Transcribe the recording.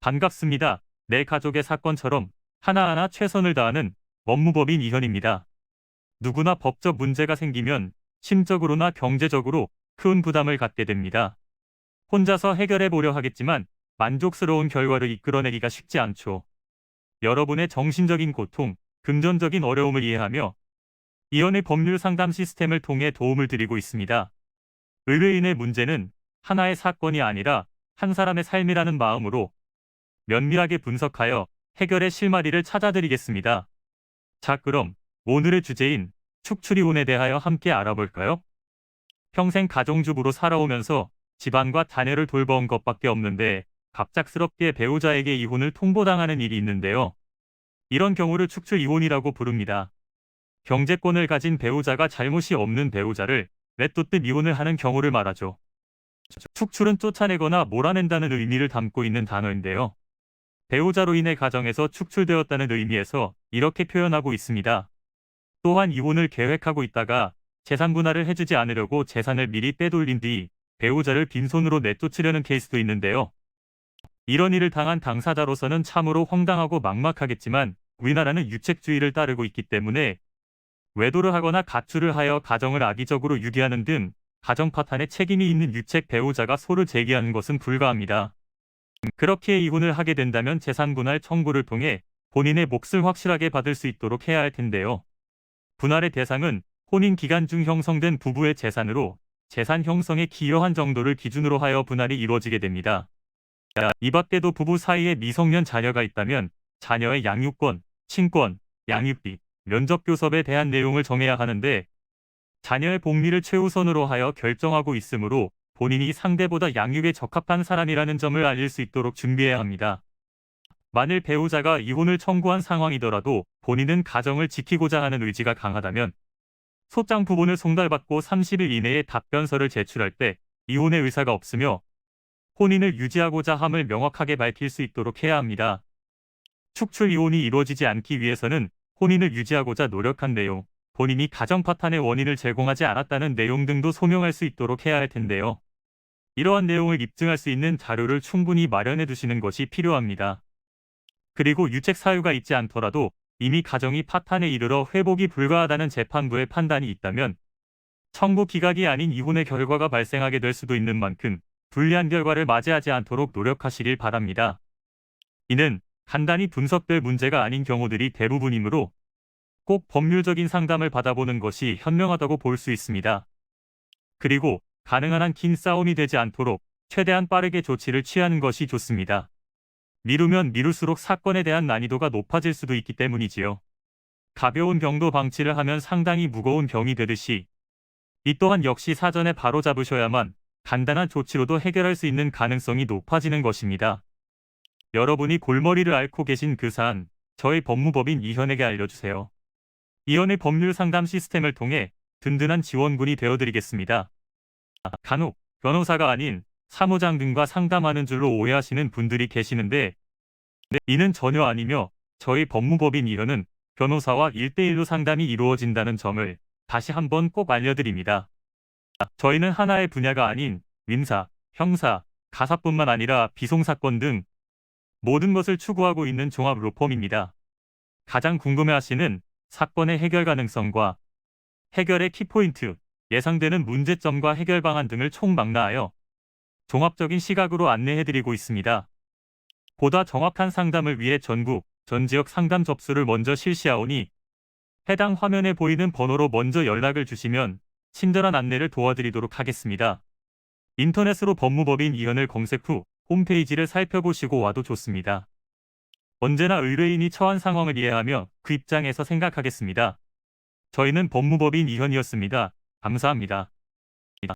반갑습니다. 내 가족의 사건처럼 하나하나 최선을 다하는 법무법인 이현입니다. 누구나 법적 문제가 생기면 심적으로나 경제적으로 큰 부담을 갖게 됩니다. 혼자서 해결해 보려 하겠지만 만족스러운 결과를 이끌어내기가 쉽지 않죠. 여러분의 정신적인 고통, 금전적인 어려움을 이해하며 이현의 법률 상담 시스템을 통해 도움을 드리고 있습니다. 의뢰인의 문제는 하나의 사건이 아니라 한 사람의 삶이라는 마음으로 면밀하게 분석하여 해결의 실마리를 찾아드리겠습니다. 자, 그럼 오늘의 주제인 축출이혼에 대하여 함께 알아볼까요? 평생 가정주부로 살아오면서 집안과 자녀를 돌봐온 것밖에 없는데 갑작스럽게 배우자에게 이혼을 통보당하는 일이 있는데요. 이런 경우를 축출이혼이라고 부릅니다. 경제권을 가진 배우자가 잘못이 없는 배우자를 내쫓듯 이혼을 하는 경우를 말하죠. 축출은 쫓아내거나 몰아낸다는 의미를 담고 있는 단어인데요. 배우자로 인해 가정에서 축출되었다는 의미에서 이렇게 표현하고 있습니다. 또한 이혼을 계획하고 있다가 재산 분할을 해주지 않으려고 재산을 미리 빼돌린 뒤 배우자를 빈손으로 내쫓으려는 케이스도 있는데요. 이런 일을 당한 당사자로서는 참으로 황당하고 막막하겠지만 우리나라는 유책주의를 따르고 있기 때문에 외도를 하거나 가출을 하여 가정을 악의적으로 유기하는 등 가정 파탄에 책임이 있는 유책 배우자가 소를 제기하는 것은 불가합니다. 그렇게 이혼을 하게 된다면 재산분할 청구를 통해 본인의 몫을 확실하게 받을 수 있도록 해야 할 텐데요. 분할의 대상은 혼인 기간 중 형성된 부부의 재산으로 재산 형성에 기여한 정도를 기준으로 하여 분할이 이루어지게 됩니다. 이 밖에도 부부 사이에 미성년 자녀가 있다면 자녀의 양육권, 친권, 양육비, 면접교섭에 대한 내용을 정해야 하는데 자녀의 복리를 최우선으로 하여 결정하고 있으므로 본인이 상대보다 양육에 적합한 사람이라는 점을 알릴 수 있도록 준비해야 합니다. 만일 배우자가 이혼을 청구한 상황이더라도 본인은 가정을 지키고자 하는 의지가 강하다면 소장 부분을 송달받고 30일 이내에 답변서를 제출할 때 이혼의 의사가 없으며 혼인을 유지하고자 함을 명확하게 밝힐 수 있도록 해야 합니다. 축출 이혼이 이루어지지 않기 위해서는 혼인을 유지하고자 노력한 내용, 본인이 가정 파탄의 원인을 제공하지 않았다는 내용 등도 소명할 수 있도록 해야 할 텐데요. 이러한 내용을 입증할 수 있는 자료를 충분히 마련해 두시는 것이 필요합니다. 그리고 유책 사유가 있지 않더라도 이미 가정이 파탄에 이르러 회복이 불가하다는 재판부의 판단이 있다면 청구 기각이 아닌 이혼의 결과가 발생하게 될 수도 있는 만큼 불리한 결과를 맞이하지 않도록 노력하시길 바랍니다. 이는 간단히 분석될 문제가 아닌 경우들이 대부분이므로 꼭 법률적인 상담을 받아보는 것이 현명하다고 볼 수 있습니다. 그리고 가능한 한 긴 싸움이 되지 않도록 최대한 빠르게 조치를 취하는 것이 좋습니다. 미루면 미룰수록 사건에 대한 난이도가 높아질 수도 있기 때문이지요. 가벼운 병도 방치를 하면 상당히 무거운 병이 되듯이 이 또한 역시 사전에 바로잡으셔야만 간단한 조치로도 해결할 수 있는 가능성이 높아지는 것입니다. 여러분이 골머리를 앓고 계신 그 사안, 저희 법무법인 이현에게 알려주세요. 이현의 법률 상담 시스템을 통해 든든한 지원군이 되어드리겠습니다. 간혹 변호사가 아닌 사무장 등과 상담하는 줄로 오해하시는 분들이 계시는데 이는 전혀 아니며 저희 법무법인 이현은 변호사와 1대1로 상담이 이루어진다는 점을 다시 한번 꼭 알려드립니다. 저희는 하나의 분야가 아닌 민사, 형사, 가사뿐만 아니라 비송사건 등 모든 것을 추구하고 있는 종합 로펌입니다. 가장 궁금해하시는 사건의 해결 가능성과 해결의 키포인트, 예상되는 문제점과 해결 방안 등을 총망라하여 종합적인 시각으로 안내해드리고 있습니다. 보다 정확한 상담을 위해 전국, 전 지역 상담 접수를 먼저 실시하오니 해당 화면에 보이는 번호로 먼저 연락을 주시면 친절한 안내를 도와드리도록 하겠습니다. 인터넷으로 법무법인 이현을 검색 후 홈페이지를 살펴보시고 와도 좋습니다. 언제나 의뢰인이 처한 상황을 이해하며 그 입장에서 생각하겠습니다. 저희는 법무법인 이현이었습니다. 감사합니다.